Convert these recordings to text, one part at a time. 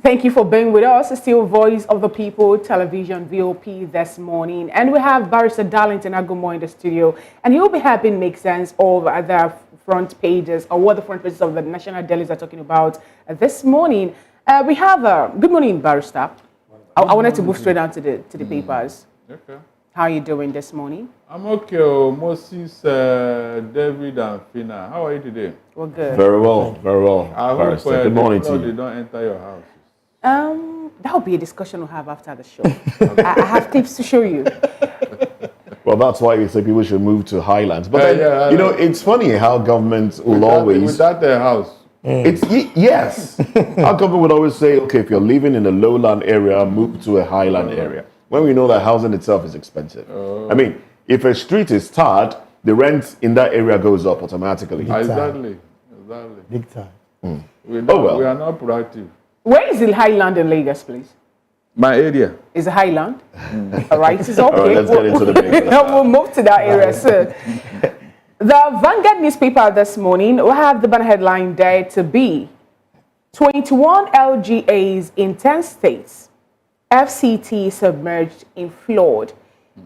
Thank you for being with us. Still Voice of the People Television VOP this morning. And we have Barrister Darlington Agumo in the studio. And he'll be helping make sense of the front pages or what the front pages of the national dailies are talking about this morning. We have good morning, Barrister. I wanted to move straight down to the papers. Okay. How are you doing this morning? I'm okay. Moses, David, and Fina. How are you today? We're good. Very well, very well. I hope good morning to they you. don't enter your house. That will be a discussion we'll have after the show. I have tips to show you. Well, that's why we say people should move to highlands. But then, it's funny how government will always... Without their house. Yes. Our government would always say, okay, if you're living in a lowland area, move to a highland area. When we know that housing itself is expensive. I mean, if a street is tarred, the rent in that area goes up automatically. Exactly. Big time. We are not proactive. Where is the highland in Lagos, please? My area. Is a highland. All right, it's okay. All right, let's get into the big We'll move to that area soon. The Vanguard newspaper this morning will have the banner headline there to be 21 LGAs in 10 states, FCT submerged in flood.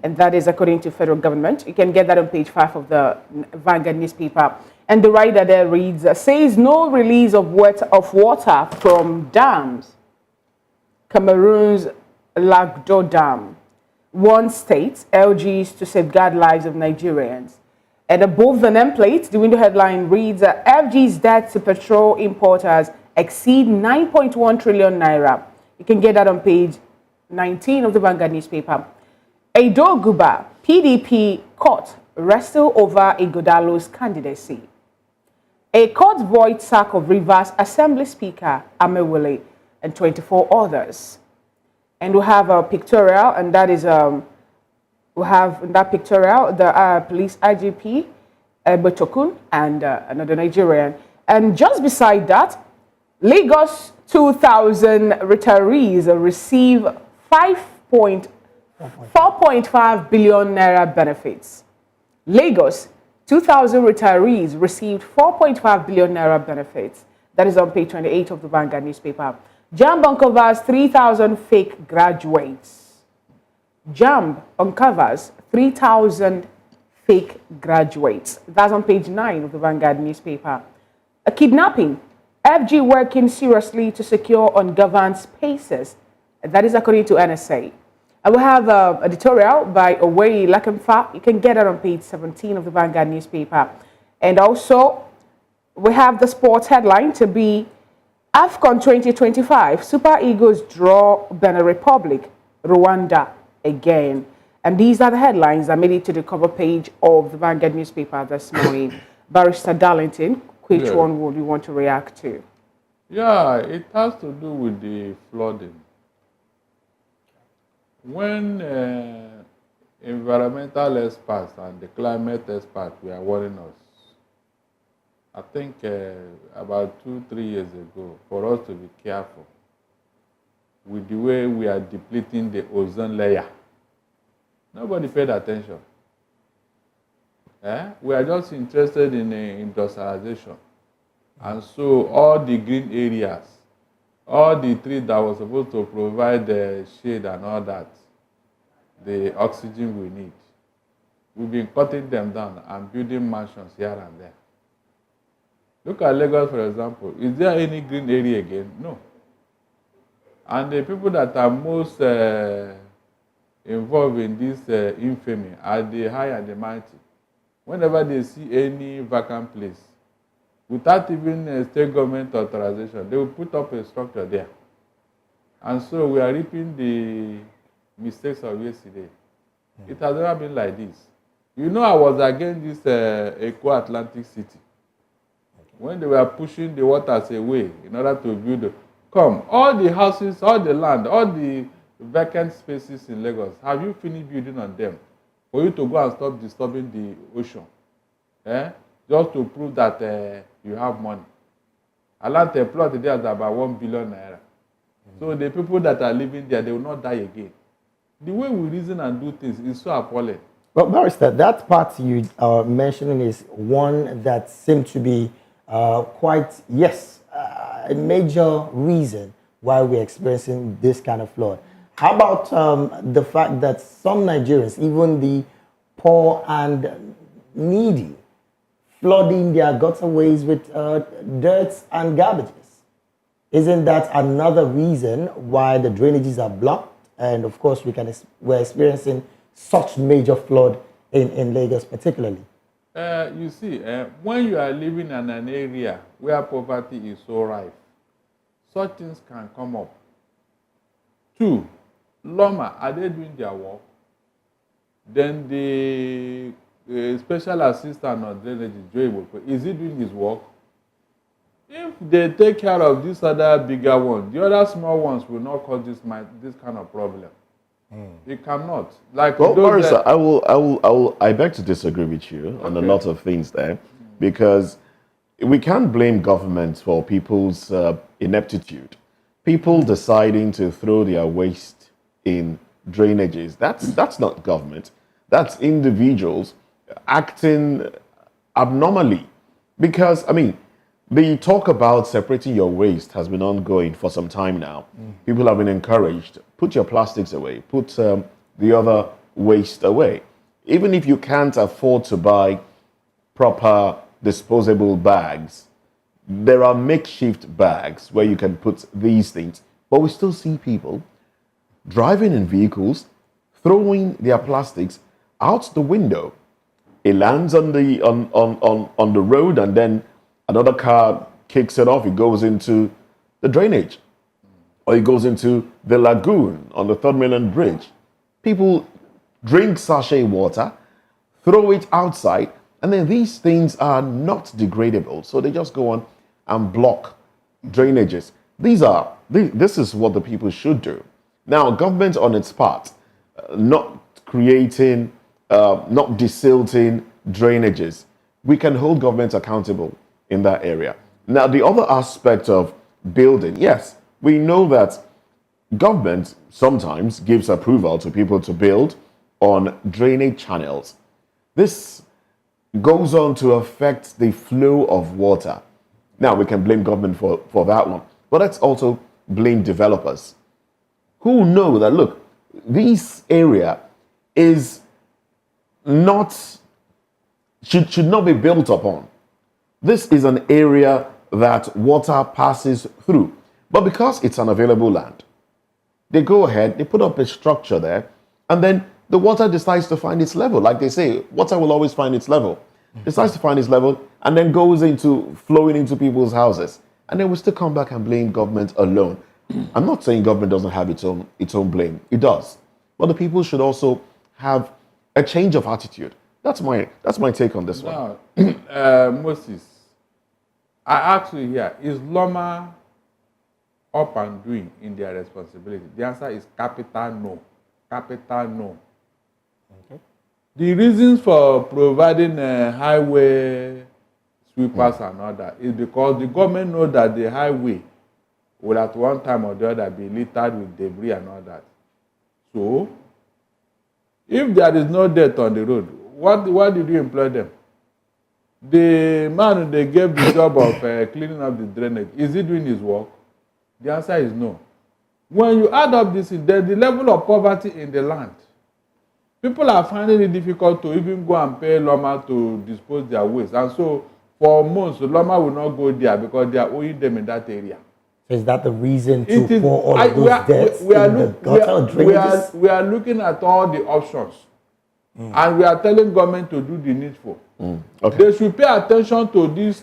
And that is according to federal government. You can get that on page 5 of the Vanguard newspaper. And the writer there reads, says no release of water from dams. Cameroon's Lagdo Dam. One state, LGs to safeguard lives of Nigerians. And above the nameplate, the window headline reads, FG's debt to petrol importers exceed 9.1 trillion naira. You can get that on page 19 of the Vanguard newspaper. Edo Guba, PDP court wrestle over Igodalo's candidacy. A court void sack of Rivers Assembly Speaker Amewule and 24 others. And we have a pictorial, and that is we have in that pictorial the police IGP Botokun and another Nigerian. And just beside that, Lagos 2,000 retirees receive 4.5 billion naira benefits. Lagos 2,000 retirees received 4.5 billion naira benefits. That is on page 28 of the Vanguard newspaper. JAMB uncovers 3,000 fake graduates. JAMB uncovers 3,000 fake graduates. That's on page 9 of the Vanguard newspaper. A kidnapping. FG working seriously to secure ungoverned spaces. That is according to NSA. And we have an editorial by Owei Lakemfa. You can get it on page 17 of the Vanguard newspaper. And also, we have the sports headline to be AFCON 2025. Super Eagles draw Benin Republic, Rwanda again. And these are the headlines that made it to the cover page of the Vanguard newspaper this morning. Barrister Darlington, which one would you want to react to? Yeah, it has to do with the flooding. When environmental experts and the climate experts were warning us, I think about 2-3 years ago, for us to be careful with the way we are depleting the ozone layer. Nobody paid attention. We are just interested in industrialization. And so all the green areas, all the trees that were supposed to provide the shade and all that, the oxygen we need, we've been cutting them down and building mansions here and there. Look at Lagos, for example. Is there any green area again? No. And the people that are most involved in this infamy are the high and the mighty. Whenever they see any vacant place, without even state government authorization, they will put up a structure there. And so we are reaping the mistakes of yesterday. It has never been like this. You know, I was against this Eco-Atlantic City. When they were pushing the waters away in order to build, all the houses, all the land, all the vacant spaces in Lagos, have you finished building on them for you to go and stop disturbing the ocean? Just to prove that you have money. I learned a plot there is about 1 billion naira. So the people that are living there, they will not die again. The way we reason and do things is so appalling. Well, Barrister, that part you are mentioning is one that seemed to be a major reason why we're experiencing this kind of flood. How about the fact that some Nigerians, even the poor and needy, flooding their guterways with dirt and garbages? Isn't that another reason why the drainages are blocked? And of course, we're experiencing such major flood in Lagos particularly. You see, when you are living in an area where poverty is so rife, such things can come up. Two, Loma, are they doing their work? Then the special assistant on drainage, is he doing his work? If they take care of this other bigger one, the other small ones will not cause this kind of problem. It cannot. Like, well, Barrister, I beg to disagree with you on a lot of things there, because we can't blame government for people's ineptitude. People deciding to throw their waste in drainages, that's not government. That's individuals acting abnormally. Because, I mean, the talk about separating your waste has been ongoing for some time now. People have been encouraged, put your plastics away, put the other waste away. Even if you can't afford to buy proper disposable bags, there are makeshift bags where you can put these things. But we still see people driving in vehicles, throwing their plastics out the window. It lands on the road, and then another car kicks it off. It goes into the drainage, or it goes into the lagoon on the 3rd Mainland Bridge. People drink sachet water, throw it outside, and then these things are not degradable, so they just go on and block drainages. This is what the people should do. Now, government on its part, not creating, not desilting drainages. We can hold government accountable in that area. Now, the other aspect of building, yes, we know that government sometimes gives approval to people to build on drainage channels. This goes on to affect the flow of water. Now, we can blame government for that one, but let's also blame developers who know that, look, this area is not, should not be built upon. This is an area that water passes through. But because it's an available land, they go ahead, they put up a structure there, and then the water decides to find its level. Like they say, water will always find its level. Decides to find its level, and then goes into flowing into people's houses. And then we still come back and blame government alone. I'm not saying government doesn't have its own blame. It does. But the people should also have a change of attitude. That's my take on this one. Now, Moses, I ask you here, is Loma up and doing in their responsibility? The answer is capital no. Capital no. Okay. The reasons for providing highway sweepers and all that is because the government knows that the highway will at one time or the other be littered with debris and all that. So, if there is no dirt on the road, why did you employ them? The man they gave the job of cleaning up the drainage, is he doing his work? The answer is no. When you add up this, then the level of poverty in the land, people are finding it difficult to even go and pay Loma to dispose their waste. And so, for months, Loma will not go there because they are owing them in that area. So is that the reason to pour all of those debts in the gutter drainages? We are looking at all the options. And we are telling government to do the needful. Okay. They should pay attention to these,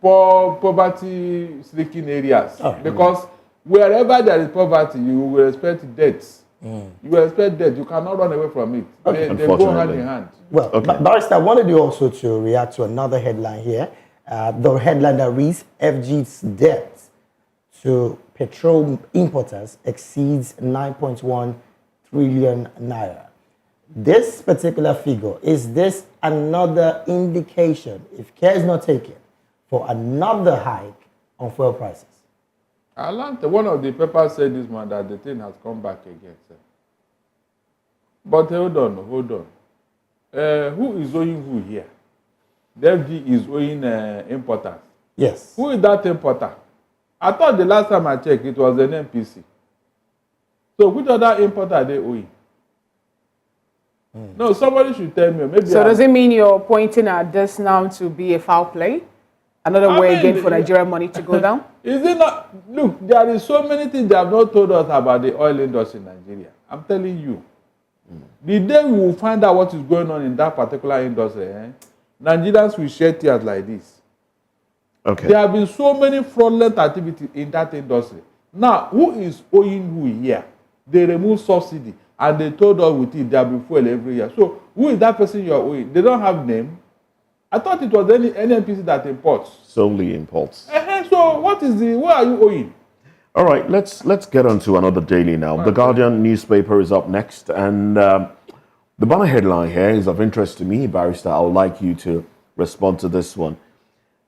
poverty-stricken areas. Because wherever there is poverty, you will expect debts. You will expect debt. You cannot run away from it. Okay. They go hand in hand. Well, Barrister, I wanted you also to react to another headline here. The headline that reads, FG's debt to petrol importers exceeds 9.1 trillion naira. This particular figure, is this another indication, if care is not taken, for another hike on fuel prices? I learned one of the papers said this man that the thing has come back again. Sir. But hold on. Who is owing who here? The FG is owing importers. Yes. Who is that importer? I thought the last time I checked, it was an NPC. So which other importer are they owing? No, somebody should tell me. Maybe. So does it mean you're pointing at this now to be a foul play? Another way again for Nigerian money to go down? Is it not? Look, there is so many things they have not told us about the oil industry in Nigeria. I'm telling you. The day we will find out what is going on in that particular industry, Nigerians will shed tears like this. Okay. There have been so many fraudulent activities in that industry. Now, who is owing who here? They remove subsidy and they told us with it there will be fuel every year. So who is that person you are owing? They don't have name. I thought it was any NPC that imports. Solely imports. So what are you owing? All right, let's get on to another daily now. Right. The Guardian newspaper is up next, and the banner headline here is of interest to me, Barrister. I would like you to respond to this one.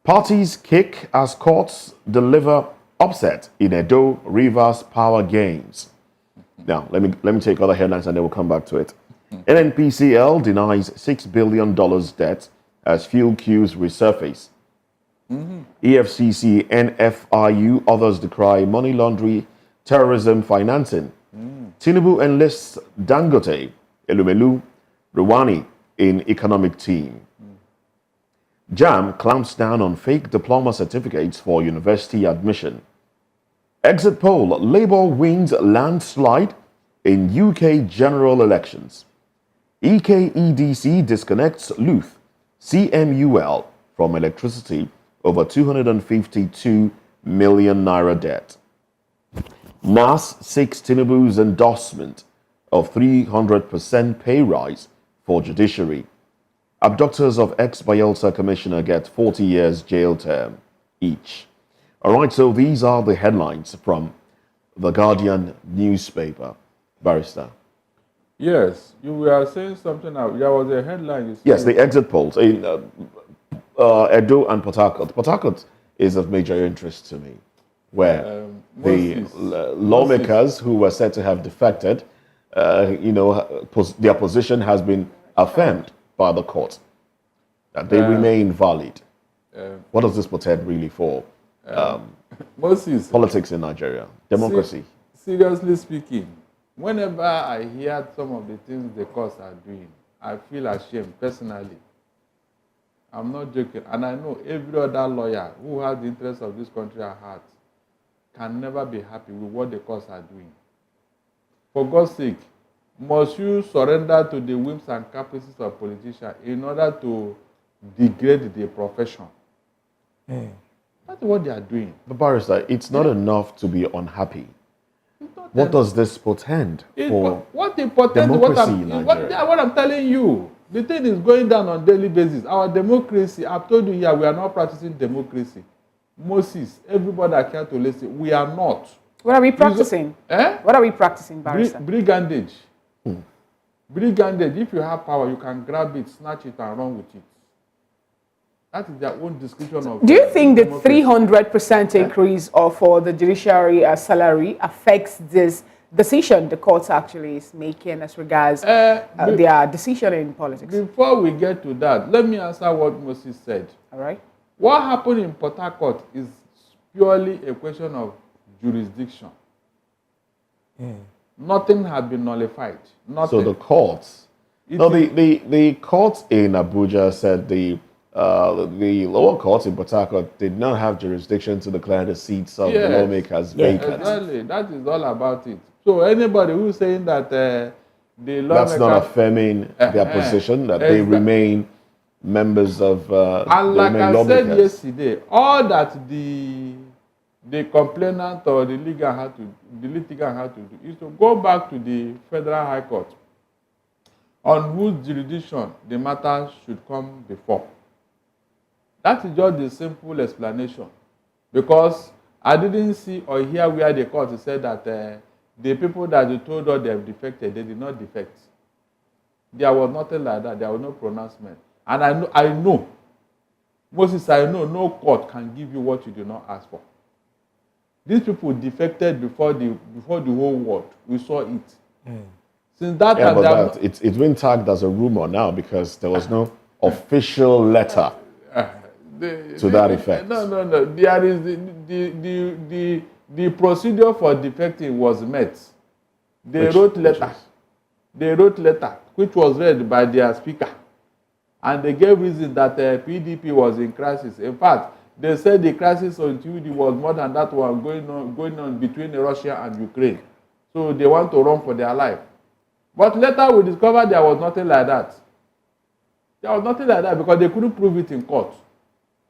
Parties kick as courts deliver upset in Edo Rivers power gains. Now, let me take other headlines and then we'll come back to it. NNPCL denies $6 billion debt as fuel queues resurface. EFCC, NFRU, others decry money laundering, terrorism financing. Tinubu enlists Dangote, Elumelu, Rwani in economic team. JAM clamps down on fake diploma certificates for university admission. Exit poll, Labour wins landslide in UK general elections. EKEDC disconnects Luth, CMUL from electricity over 252 million naira debt. NAS seeks Tinubu's endorsement of 300% pay rise for judiciary. Abductors of ex-Bayelsa commissioner get 40 years jail term each. All right, so these are the headlines from the Guardian newspaper. Barrister. Yes, you were saying something. There was a headline. Yes, the exit polls in Edo and Port Harcourt. Port Harcourt is of major interest to me, where the lawmakers who were said to have defected, their position has been affirmed by the court, that they remain valid. What does this portend really for politics in Nigeria, democracy? Seriously speaking, whenever I hear some of the things the courts are doing, I feel ashamed personally. I'm not joking. And I know every other lawyer who has the interests of this country at heart can never be happy with what the courts are doing. For God's sake, must you surrender to the whims and caprices of politicians in order to degrade the profession? That's what they are doing. But Barrister, it's not enough to be unhappy. What does this portend for democracy in Nigeria? What I'm telling you, the thing is going down on a daily basis. Our democracy, I've told you here, we are not practicing democracy. Moses, everybody that care to listen, we are not. What are we practicing? What are we practicing, Barrister? Brigandage. Brigandage, if you have power, you can grab it, snatch it, and run with it. That is their own description of. Do you think the 300% increase for the judiciary salary affects this decision the court actually is making as regards their decision in politics? Before we get to that, let me answer what Moses said. All right. What happened in Port Harcourt is purely a question of jurisdiction. Nothing has been nullified. Nothing. So the courts. The courts in Abuja said the lower courts in Port Harcourt did not have jurisdiction to declare the seats of the lawmakers vacant. Exactly. That is all about it. So anybody who is saying that the lawmakers... That's not affirming their position, that they remain members of and like I said yesterday, all that the complainant or the litigant had to do is to go back to the Federal High Court on whose jurisdiction the matter should come before. That is just the simple explanation. Because I didn't see or hear where the court said that the people that you told us they have defected, they did not defect. There was nothing like that. There was no pronouncement. And I know, Moses, I know no court can give you what you do not ask for. These people defected before the whole world. We saw it. Since that Yeah, time, they have but it's been tagged as a rumor now because there was no official letter to that effect. No. There is the procedure for defecting was met. They wrote letter, which was read by their speaker, and they gave reason that PDP was in crisis. In fact, they said the crisis on Tuesday was more than that one going on between Russia and Ukraine. So they want to run for their life. But later we discovered there was nothing like that. There was nothing like that because they couldn't prove it in court.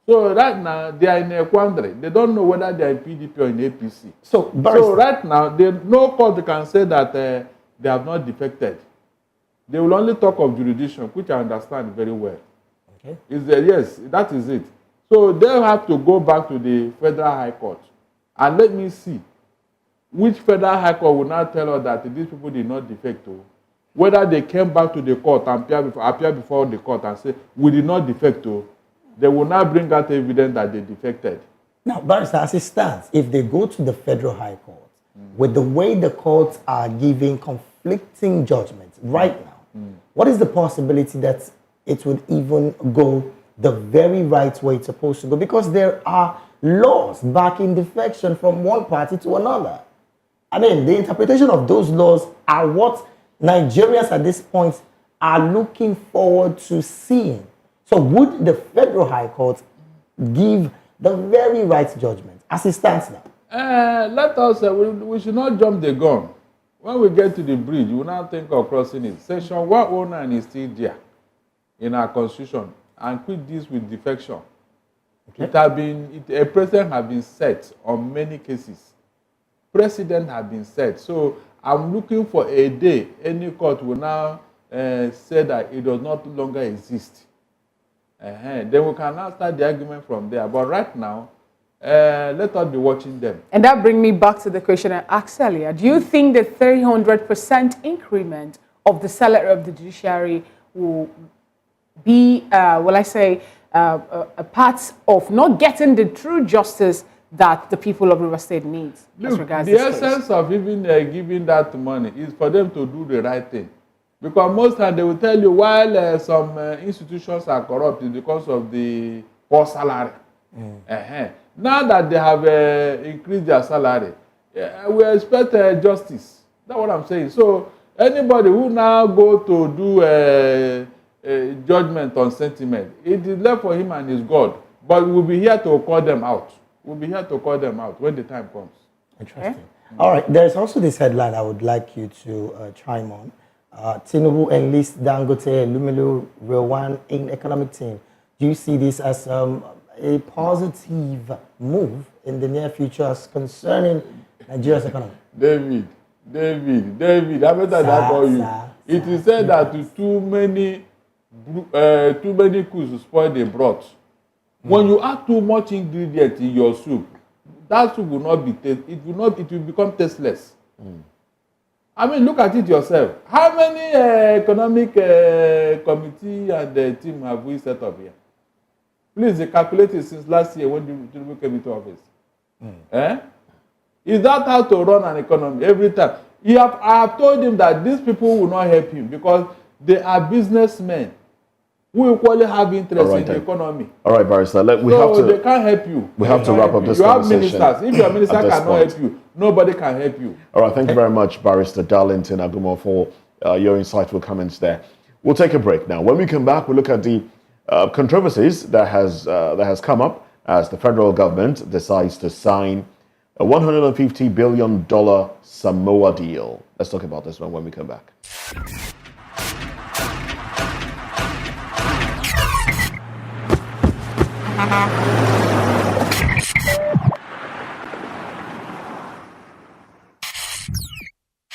So right now, they are in a quandary. They don't know whether they are in PDP or in APC. So right now, no court can say that they have not defected. They will only talk of jurisdiction, which I understand very well. Okay. Yes, that is it. So they have to go back to the Federal High Court. And let me see which Federal High Court will now tell us that these people did not defect. Whether they came back to the court and appear before the court and say, we did not defect. They will now bring out evidence that they defected. Now, Barrister, as it stands, if they go to the Federal High Court, with the way the courts are giving conflicting judgments right now, what is the possibility that it would even go the very right way it's supposed to go? Because there are laws backing defection from one party to another. I mean, the interpretation of those laws are what Nigerians at this point are looking forward to seeing. So would the Federal High Court give the very right judgment as it stands now? Let us, we should not jump the gun. When we get to the bridge, we will now think of crossing it. Section 109 is still there in our constitution, and quit this with defection. Okay. A precedent has been set on many cases. Precedent has been set. So I'm looking for a day any court will now say that it does not longer exist. Then we can now start the argument from there. But right now, let us be watching them. And that brings me back to the question I asked earlier. Do you think the 300% increment of the salary of the judiciary will be, a part of not getting the true justice that the people of River State needs? Look, the essence of even giving that money is for them to do the right thing. Because most times they will tell you while some institutions are corrupt, it's because of the poor salary. Now that they have increased their salary, we expect justice. That's what I'm saying. So anybody who now go to do a judgment on sentiment, it is left for him and his God. But we'll be here to call them out. We'll be here to call them out when the time comes. Interesting. All right. There's also this headline I would like you to chime on. Tinubu enlists Dangote, Lumelu, Rewan in economic team. Do you see this as a positive move in the near future as concerning Nigeria's economy? David, I better that call you. It is said that too many coups spoil the broth. When you add too much ingredient in your soup, that soup will not be it will become tasteless. I mean, look at it yourself. How many economic committee and team have we set up here? Please calculate it since last year when you came into office. Is that how to run an economy every time? I have told him that these people will not help him because they are businessmen who equally have interest in the economy. All right, Barrister. They can't help you. We have to wrap up this conversation. You have ministers. If your minister cannot help you, nobody can help you. All right, thank you very much, Barrister Darlington Agumo, for your insightful comments there. We'll take a break now. When we come back, we'll look at the controversies that has come up as the federal government decides to sign a $150 billion Samoa deal. Let's talk about this one when we come back.